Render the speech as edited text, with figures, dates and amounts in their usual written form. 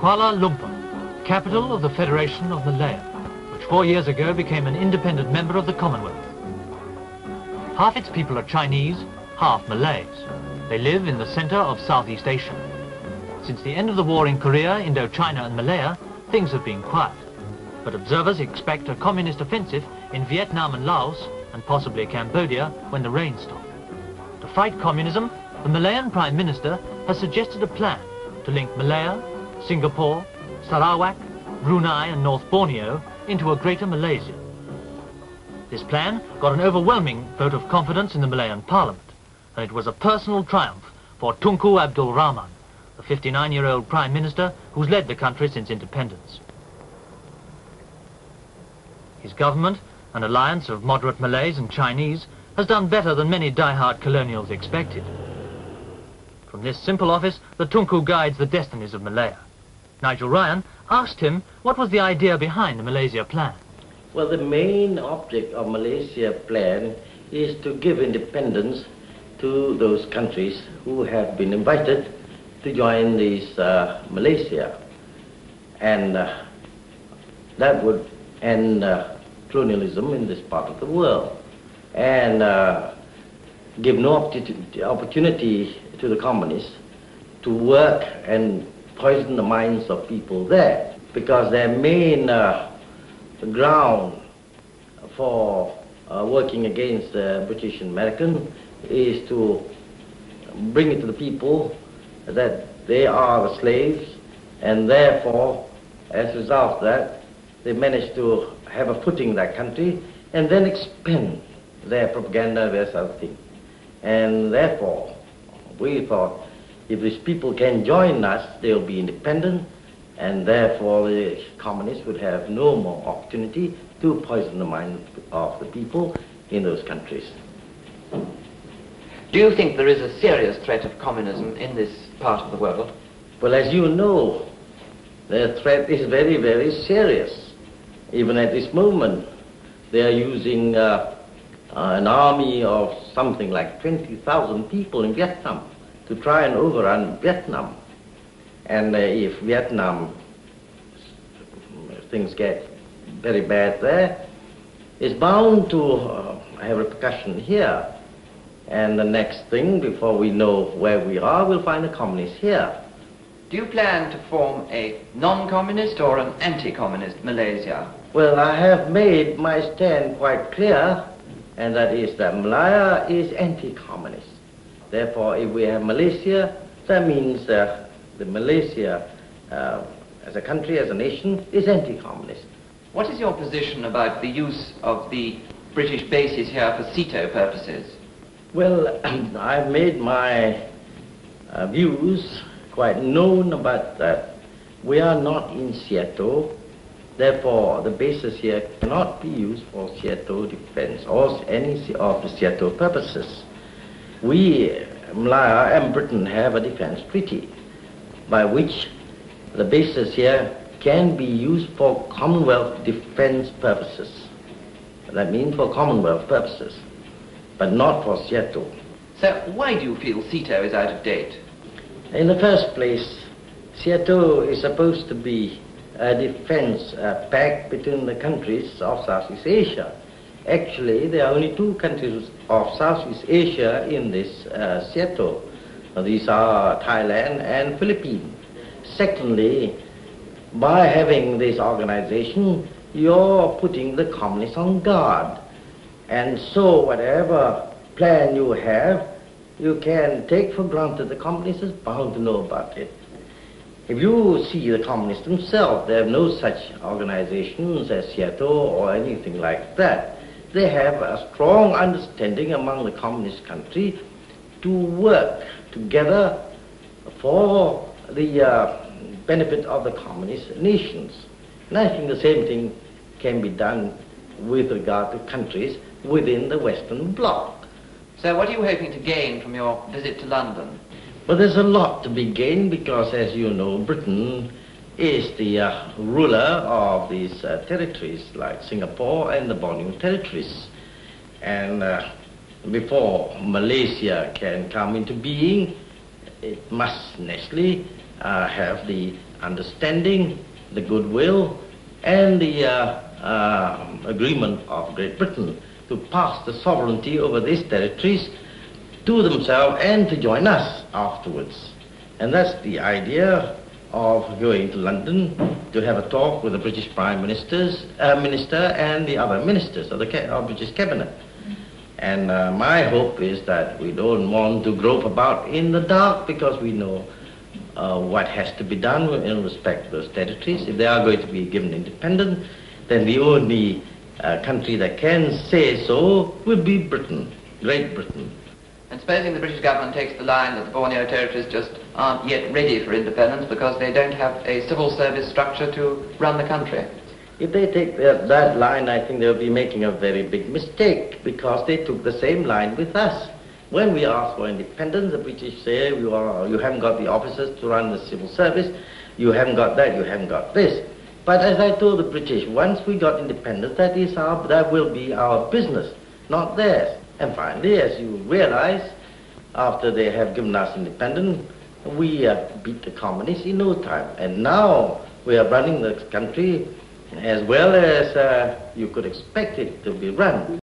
Kuala Lumpur, capital of the Federation of Malaya, which 4 years ago became an independent member of the Commonwealth. Half its people are Chinese, half Malays. They live in the center of Southeast Asia. Since the end of the war in Korea, Indochina and Malaya, things have been quiet. But observers expect a communist offensive in Vietnam and Laos, and possibly Cambodia, when the rains stop. To fight communism, the Malayan Prime Minister has suggested a plan to link Malaya, Singapore, Sarawak, Brunei and North Borneo into a greater Malaysia. This plan got an overwhelming vote of confidence in the Malayan Parliament, and it was a personal triumph for Tunku Abdul Rahman, the 59-year-old Prime Minister who's led the country since independence. His government, an alliance of moderate Malays and Chinese, has done better than many die-hard colonials expected. From this simple office, the Tunku guides the destinies of Malaya. Nigel Ryan asked him what was the idea behind the Malaysia plan. Well, the main object of Malaysia plan is to give independence to those countries who have been invited to join this Malaysia. And that would end colonialism in this part of the world and give no opportunity to the communists to work and poison the minds of people there, because their main ground for working against the British and American is to bring it to the people that they are the slaves, and therefore, as a result of that, they managed to have a footing in that country and then expend their propaganda, various other things. And therefore, we thought, if these people can join us, they'll be independent, and therefore the communists would have no more opportunity to poison the mind of the people in those countries. Do you think there is a serious threat of communism in this part of the world? Well, as you know, the threat is very, very serious. Even at this moment, they are using an army of something like 20,000 people in Vietnam to try and overrun Vietnam. And if Vietnam, things get very bad there, it's bound to have repercussion here. And the next thing, before we know where we are, we'll find the communists here. Do you plan to form a non-communist or an anti-communist Malaysia? Well, I have made my stand quite clear, and that is that Malaya is anti-communist. Therefore, if we have Malaysia, that means the Malaysia as a country, as a nation, is anti-communist. What is your position about the use of the British bases here for CETO purposes? Well, I've made my views quite known about that. We are not in CETO, therefore the bases here cannot be used for CETO defense or any of the CETO purposes. We, Malaya and Britain, have a defense treaty by which the bases here can be used for Commonwealth defense purposes. That means for Commonwealth purposes, but not for CETO. So why do you feel CETO is out of date? In the first place, CETO is supposed to be a defense pact between the countries of Southeast Asia. Actually, there are only two countries of Southeast Asia in this CETO. These are Thailand and Philippines. Secondly, by having this organization, you're putting the communists on guard. And so whatever plan you have, you can take for granted the communists is bound to know about it. If you see the communists themselves, they have no such organizations as CETO or anything like that. They have a strong understanding among the communist country to work together for the benefit of the communist nations. And I think the same thing can be done with regard to countries within the Western Bloc. So what are you hoping to gain from your visit to London? Well, there's a lot to be gained because, as you know, Britain is the ruler of these territories like Singapore and the Borneo territories. And before Malaysia can come into being, it must naturally have the understanding, the goodwill, and the agreement of Great Britain to pass the sovereignty over these territories to themselves and to join us afterwards. And that's the idea of going to London to have a talk with the British Prime Minister and the other ministers of the British Cabinet. And my hope is that we don't want to grope about in the dark because we know what has to be done in respect to those territories. If they are going to be given independence, then the only country that can say so will be Britain, Great Britain. And supposing the British government takes the line that the Borneo territories just aren't yet ready for independence because they don't have a civil service structure to run the country? If they take that line, I think they'll be making a very big mistake because they took the same line with us. When we asked for independence, the British say, you haven't got the officers to run the civil service, you haven't got that, you haven't got this. But as I told the British, once we got independence, that will be our business, not theirs. And finally, as you realize, after they have given us independence, we beat the communists in no time. And now we are running the country as well as you could expect it to be run.